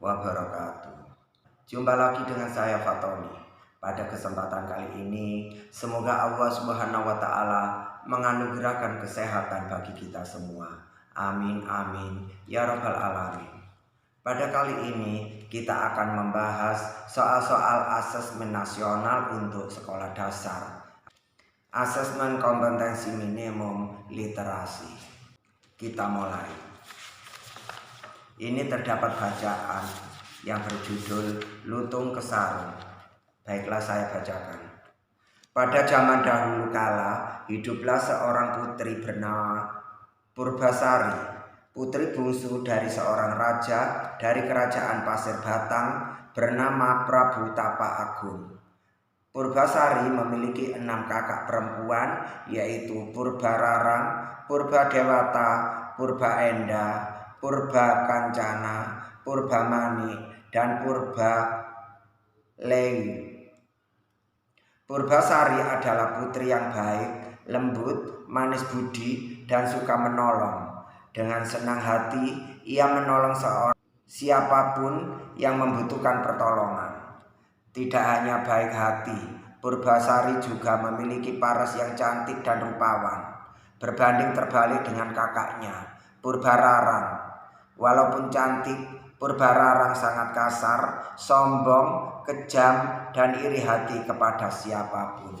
wabarakatuh. Jumpa lagi dengan saya Fatoni. Pada kesempatan kali ini, semoga Allah Subhanahu wa Ta'ala menganugerahkan kesehatan bagi kita semua. Amin, amin, ya Rabbal 'Alamin. Pada kali ini, kita akan membahas soal-soal asesmen nasional untuk sekolah dasar, asesmen kompetensi minimum literasi. Kita mulai. Ini terdapat bacaan yang berjudul Lutung Kesarung. Baiklah, saya bacakan. Pada zaman dahulu kala, hiduplah seorang putri bernama Purbasari, putri bungsu dari seorang raja dari kerajaan Pasir Batang bernama Prabu Tapa Agung. Purbasari memiliki 6 kakak perempuan, yaitu Purbararang, Purbadewata, Purbaenda, Purba Kancana, Purba Mani, dan Purba Lei. Purbasari adalah putri yang baik, lembut, manis budi, dan suka menolong. Dengan senang hati, ia menolong siapapun yang membutuhkan pertolongan. Tidak hanya baik hati, Purbasari juga memiliki paras yang cantik dan rupawan. Berbanding terbalik dengan kakaknya, Purbararang. Walaupun cantik, Purbararang sangat kasar, sombong, kejam, dan iri hati kepada siapapun.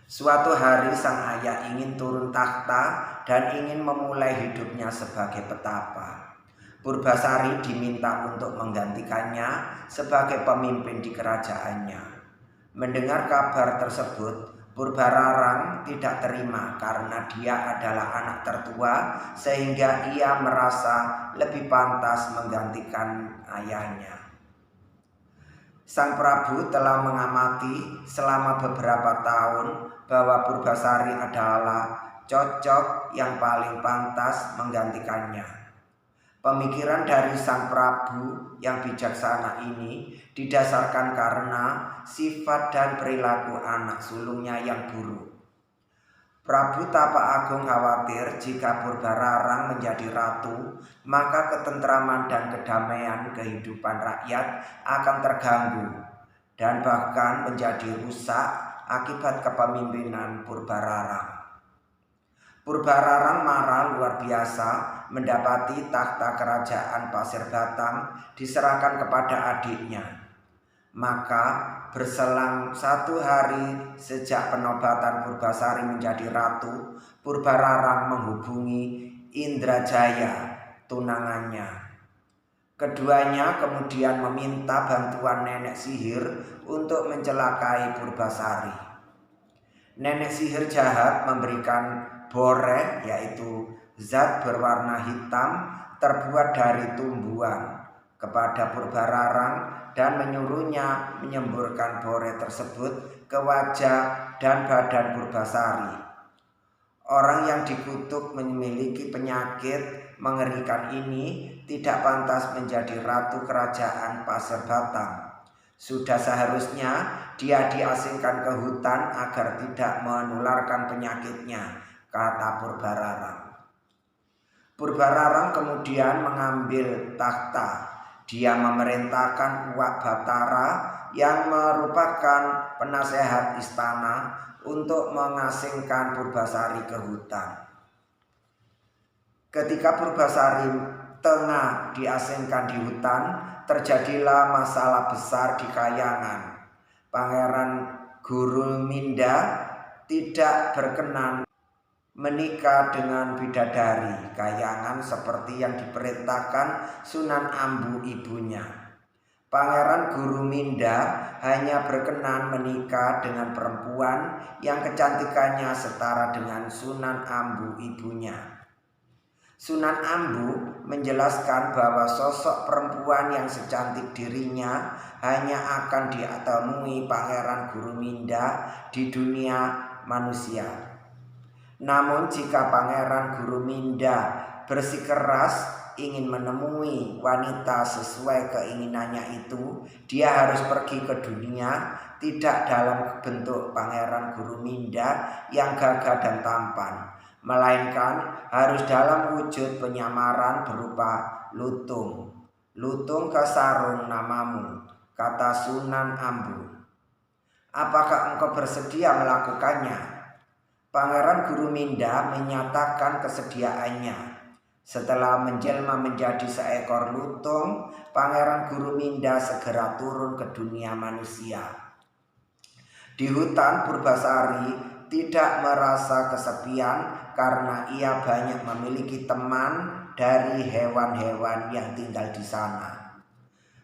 Suatu hari sang ayah ingin turun takhta dan ingin memulai hidupnya sebagai petapa. Purbasari diminta untuk menggantikannya sebagai pemimpin di kerajaannya. Mendengar kabar tersebut, Purbararang tidak terima karena dia adalah anak tertua, sehingga ia merasa lebih pantas menggantikan ayahnya. Sang Prabu telah mengamati selama beberapa tahun bahwa Purbasari adalah cocok yang paling pantas menggantikannya. Pemikiran dari Sang Prabu yang bijaksana ini didasarkan karena sifat dan perilaku anak sulungnya yang buruk. Prabu Tapa Agung khawatir jika Purbararang menjadi ratu, maka ketentraman dan kedamaian kehidupan rakyat akan terganggu dan bahkan menjadi rusak akibat kepemimpinan Purbararang. Purbararang marah luar biasa mendapati takhta kerajaan Pasir Batang diserahkan kepada adiknya. Maka berselang 1 hari sejak penobatan Purbasari menjadi ratu, Purbararang menghubungi Indrajaya, tunangannya. Keduanya kemudian meminta bantuan nenek sihir untuk mencelakai Purbasari. Nenek sihir jahat memberikan boreh, yaitu zat berwarna hitam terbuat dari tumbuhan, kepada Purbararang dan menyuruhnya menyemburkan boreh tersebut ke wajah dan badan Purbasari. Orang yang dikutuk memiliki penyakit mengerikan ini tidak pantas menjadi ratu kerajaan Pasir Batang. Sudah seharusnya dia diasingkan ke hutan agar tidak menularkan penyakitnya, kata Purbararang. Purbararang kemudian mengambil takhta. Dia memerintahkan Uwak Batara yang merupakan penasehat istana untuk mengasingkan Purbasari ke hutan. Ketika Purbasari tengah diasingkan di hutan, terjadilah masalah besar di Kayangan. Pangeran Guruminda tidak berkenan menikah dengan bidadari Kayangan seperti yang diperintahkan Sunan Ambu ibunya. Pangeran Guruminda hanya berkenan menikah dengan perempuan yang kecantikannya setara dengan Sunan Ambu ibunya. Sunan Ambu menjelaskan bahwa sosok perempuan yang secantik dirinya hanya akan ditemui Pangeran Guruminda di dunia manusia. Namun jika Pangeran Guruminda bersikeras ingin menemui wanita sesuai keinginannya itu, dia harus pergi ke dunia, tidak dalam bentuk Pangeran Guruminda yang gagah dan tampan, melainkan harus dalam wujud penyamaran berupa lutung. "Lutung Kesarung namamu," kata Sunan Ambu. "Apakah engkau bersedia melakukannya?" Pangeran Guruminda menyatakan kesediaannya. Setelah menjelma menjadi seekor lutung, Pangeran Guruminda segera turun ke dunia manusia. Di hutan Purbasari tidak merasa kesepian karena ia banyak memiliki teman dari hewan-hewan yang tinggal di sana.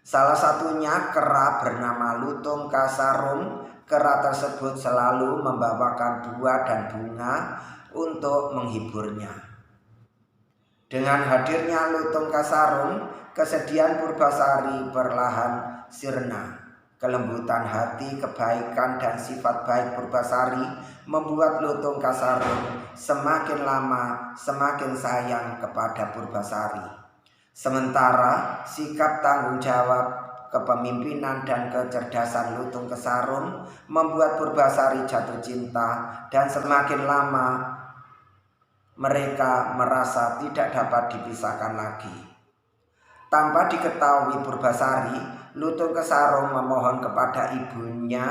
Salah satunya kera bernama Lutung Kasarung. Kera tersebut selalu membawakan buah dan bunga untuk menghiburnya. Dengan hadirnya Lutung Kasarung, kesedihan Purbasari perlahan sirna. Kelembutan hati, kebaikan, dan sifat baik Purbasari membuat Lutung Kasarung semakin lama semakin sayang kepada Purbasari. Sementara sikap tanggung jawab, kepemimpinan, dan kecerdasan Lutung Kasarung membuat Purbasari jatuh cinta, dan semakin lama mereka merasa tidak dapat dipisahkan lagi. Tanpa diketahui Purbasari, Lutung Kasarung memohon kepada ibunya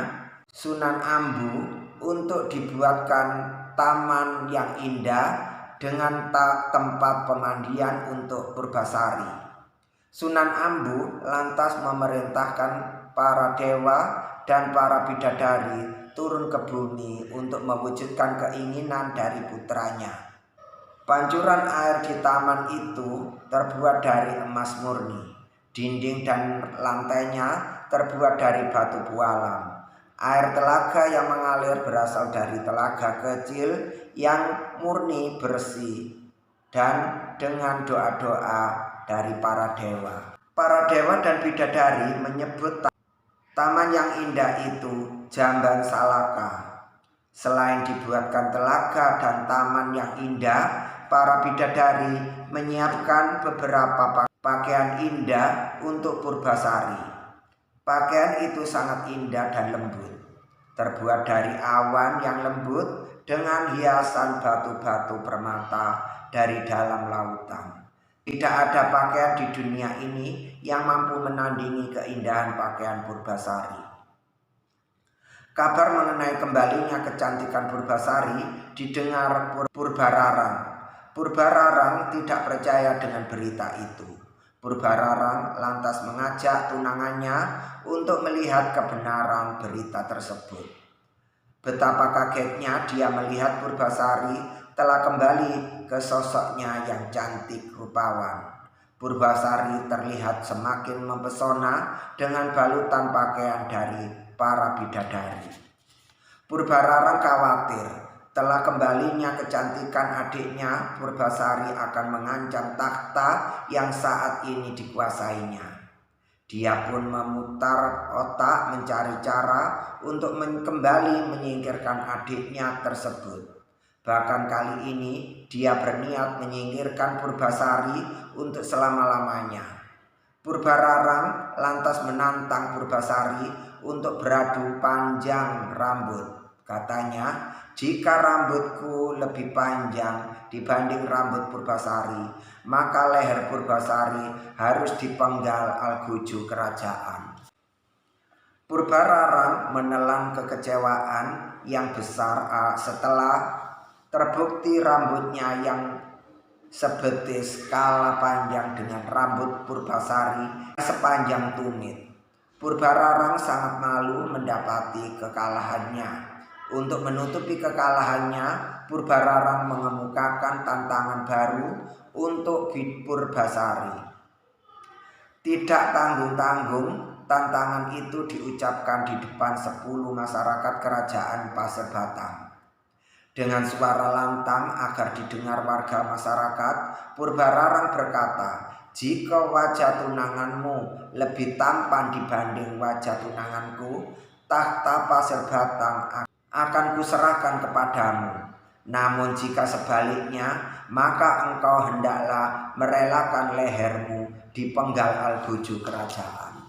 Sunan Ambu untuk dibuatkan taman yang indah dengan tempat pemandian untuk Purbasari. Sunan Ambu lantas memerintahkan para dewa dan para bidadari turun ke bumi untuk mewujudkan keinginan dari putranya. Pancuran air di taman itu terbuat dari emas murni. Dinding dan lantainya terbuat dari batu pualam. Air telaga yang mengalir berasal dari telaga kecil yang murni bersih dan dengan doa-doa dari para dewa. Para dewa dan bidadari menyebut taman yang indah itu Jamban Salaka. Selain dibuatkan telaga dan taman yang indah, para bidadari menyiapkan beberapa pakaian indah untuk Purbasari. Pakaian itu sangat indah dan lembut, terbuat dari awan yang lembut dengan hiasan batu-batu permata dari dalam lautan. Tidak ada pakaian di dunia ini yang mampu menandingi keindahan pakaian Purbasari. Kabar mengenai kembalinya kecantikan Purbasari didengar Purbararang. Purbararang tidak percaya dengan berita itu. Purbararang lantas mengajak tunangannya untuk melihat kebenaran berita tersebut. Betapa kagetnya dia melihat Purbasari telah kembali ke sosoknya yang cantik rupawan. Purbasari terlihat semakin mempesona dengan balutan pakaian dari para bidadari. Purbararang khawatir telah kembalinya kecantikan adiknya Purbasari akan mengancam takhta yang saat ini dikuasainya. Dia pun memutar otak mencari cara untuk kembali menyingkirkan adiknya tersebut. Bahkan kali ini dia berniat menyingkirkan Purbasari untuk selama-lamanya. Purbararang lantas menantang Purbasari untuk beradu panjang rambut. Katanya, "Jika rambutku lebih panjang dibanding rambut Purbasari, maka leher Purbasari harus dipenggal algojo kerajaan." Purbararang menelan kekecewaan yang besar setelah terbukti rambutnya yang sebetis kalah panjang dengan rambut Purbasari sepanjang tumit. Purbararang sangat malu mendapati kekalahannya. Untuk menutupi kekalahannya, Purbararang mengemukakan tantangan baru untuk Purbasari. Tidak tanggung-tanggung, tantangan itu diucapkan di depan 10 masyarakat kerajaan Pasir Batang. Dengan suara lantang agar didengar warga masyarakat, Purbararang berkata, "Jika wajah tunanganmu lebih tampan dibanding wajah tunanganku, takhta Pasir Batang akan kuserahkan kepadamu. Namun jika sebaliknya, maka engkau hendaklah merelakan lehermu dipenggal algojo kerajaan."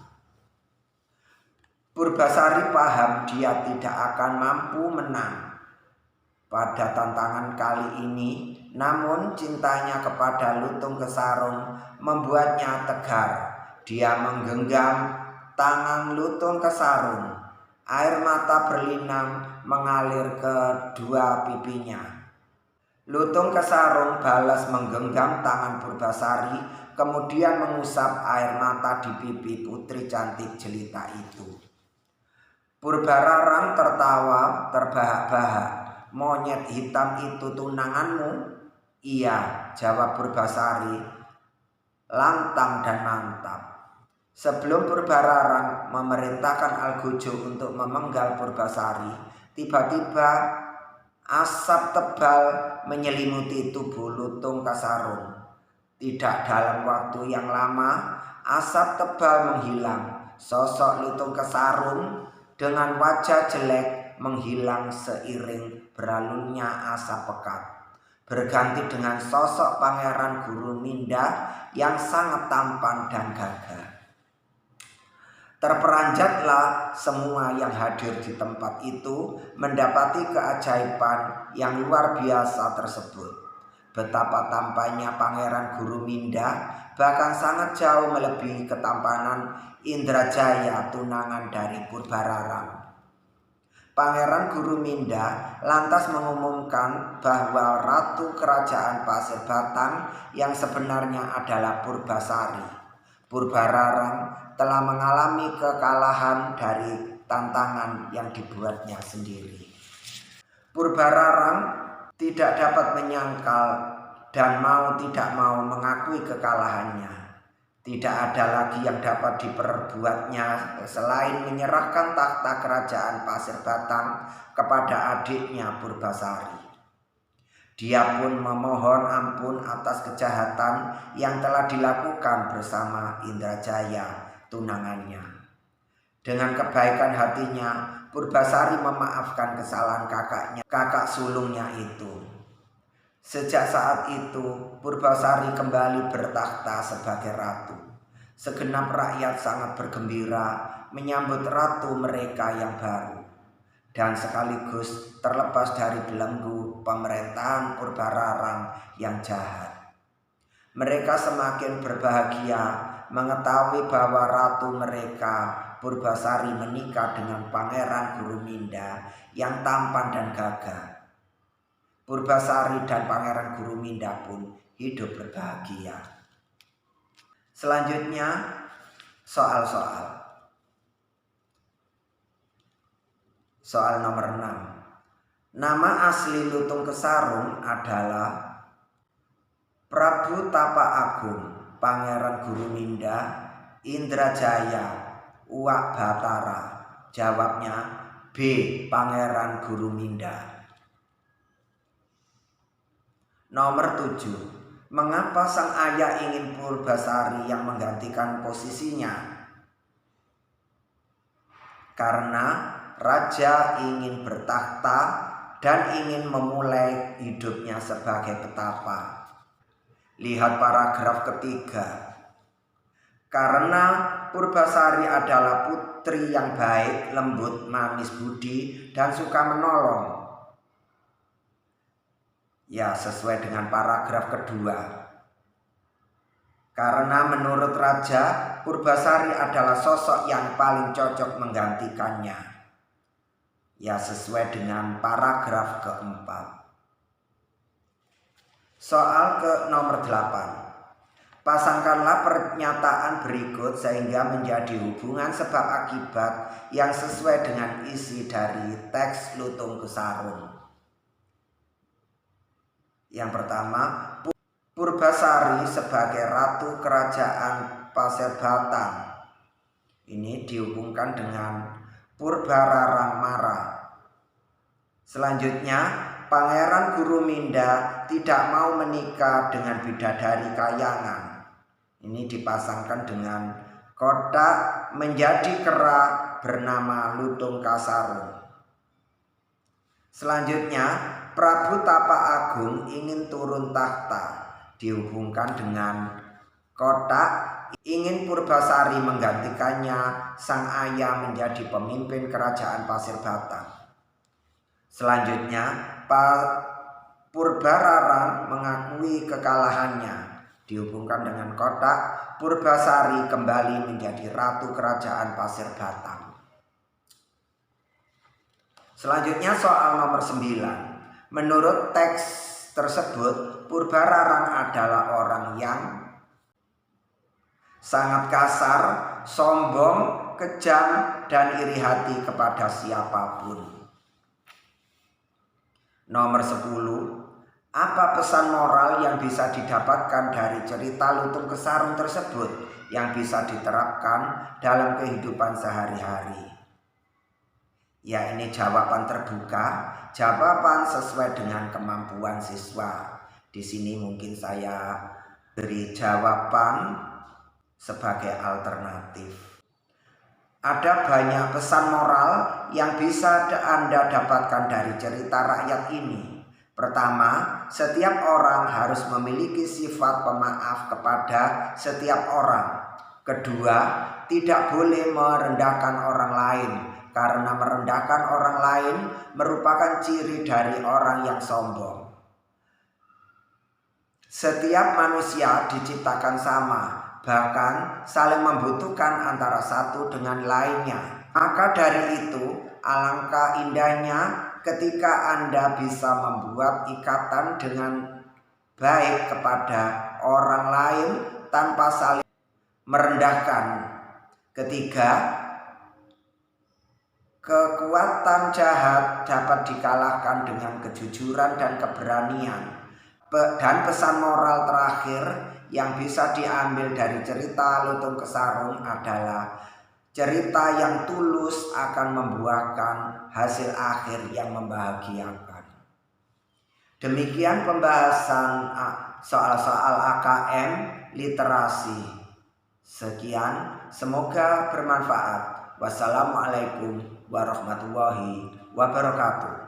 Purbasari paham dia tidak akan mampu menang pada tantangan kali ini, namun cintanya kepada Lutung Kasarung membuatnya tegar. Dia menggenggam tangan Lutung Kesarung. Air mata berlinang mengalir ke dua pipinya. Lutung Kesarung balas menggenggam tangan Purbasari, kemudian mengusap air mata di pipi putri cantik jelita itu. Purbararang tertawa terbahak-bahak. "Monyet hitam itu tunanganmu?" "Iya," jawab Purbasari lantang dan mantap. Sebelum Purbararang memerintahkan Algojo untuk memenggal Purbasari, tiba-tiba asap tebal menyelimuti tubuh Lutung Kesarung. Tidak dalam waktu yang lama, asap tebal menghilang. Sosok Lutung Kesarung dengan wajah jelek menghilang seiring beralunnya asap pekat, berganti dengan sosok Pangeran Guruminda yang sangat tampan dan gagah. Terperanjatlah semua yang hadir di tempat itu mendapati keajaiban yang luar biasa tersebut. Betapa tampannya Pangeran Guruminda bahkan sangat jauh melebihi ketampanan Indrajaya, tunangan dari Purbararang. Pangeran Guruminda lantas mengumumkan bahwa ratu kerajaan Pasir Batang yang sebenarnya adalah Purbasari. Purbararang telah mengalami kekalahan dari tantangan yang dibuatnya sendiri. Purbararang tidak dapat menyangkal dan mau tidak mau mengakui kekalahannya. Tidak ada lagi yang dapat diperbuatnya selain menyerahkan takhta kerajaan Pasir Batang kepada adiknya Purbasari. Dia pun memohon ampun atas kejahatan yang telah dilakukan bersama Indrajaya, tunangannya. Dengan kebaikan hatinya, Purbasari memaafkan kesalahan kakak sulungnya itu. Sejak saat itu, Purbasari kembali bertakhta sebagai ratu. Segenap rakyat sangat bergembira menyambut ratu mereka yang baru, dan sekaligus terlepas dari belenggu pemerintahan Purbararang yang jahat. Mereka semakin berbahagia mengetahui bahwa ratu mereka Purbasari menikah dengan Pangeran Guruminda yang tampan dan gagah. Purbasari dan Pangeran Guruminda pun hidup berbahagia. Selanjutnya soal-soal. Soal nomor 6. Nama asli Lutung Kesarung adalah Prabu Tapa Agung, Pangeran Guruminda, Indrajaya, Uwak Batara. Jawabnya B. Pangeran Guruminda. Nomor 7. Mengapa sang ayah ingin Purbasari yang menggantikan posisinya? Karena raja ingin bertakhta dan ingin memulai hidupnya sebagai petapa. Lihat paragraf ketiga. Karena Purbasari adalah putri yang baik, lembut, manis budi, dan suka menolong. Ya, sesuai dengan paragraf kedua. Karena menurut raja, Purbasari adalah sosok yang paling cocok menggantikannya. Ya, sesuai dengan paragraf keempat. Soal ke nomor 8. Pasangkanlah pernyataan berikut sehingga menjadi hubungan sebab akibat yang sesuai dengan isi dari teks Lutung Kesarung. Yang pertama, Purbasari sebagai ratu kerajaan Pasir Batang. Ini dihubungkan dengan Purbararang marah. Selanjutnya, Pangeran Guruminda tidak mau menikah dengan bidadari kayangan. Ini dipasangkan dengan kotak menjadi kera bernama Lutung Kesarung. Selanjutnya, Prabu Tapa Agung ingin turun takhta. Dihubungkan dengan kotak ingin Purbasari menggantikannya sang ayah menjadi pemimpin kerajaan Pasir Batang. Selanjutnya, Purbararang mengakui kekalahannya. dihubungkan dengan kotak, Purbasari kembali menjadi ratu kerajaan Pasir Batang. Selanjutnya soal nomor 9. Menurut teks tersebut, Purbararang adalah orang yang sangat kasar, sombong, kejam, dan iri hati kepada siapapun. Nomor 10. Apa pesan moral yang bisa didapatkan dari cerita Lutung Kesarung tersebut yang bisa diterapkan dalam kehidupan sehari-hari? Ya, ini jawaban terbuka, jawaban sesuai dengan kemampuan siswa. Di sini mungkin saya beri jawaban sebagai alternatif. Ada banyak pesan moral yang bisa Anda dapatkan dari cerita rakyat ini. Pertama, setiap orang harus memiliki sifat pemaaf kepada setiap orang. Kedua, tidak boleh merendahkan orang lain, karena merendahkan orang lain merupakan ciri dari orang yang sombong. Setiap manusia diciptakan sama, bahkan saling membutuhkan antara satu dengan lainnya. Maka dari itu, alangkah indahnya ketika Anda bisa membuat ikatan dengan baik kepada orang lain tanpa saling merendahkan. Ketiga, kekuatan jahat dapat dikalahkan dengan kejujuran dan keberanian. Dan pesan moral terakhir yang bisa diambil dari cerita Lutung Kesarung adalah cerita yang tulus akan membuahkan hasil akhir yang membahagiakan. Demikian pembahasan soal-soal AKM literasi. Sekian, semoga bermanfaat. Wassalamualaikum warahmatullahi wabarakatuh.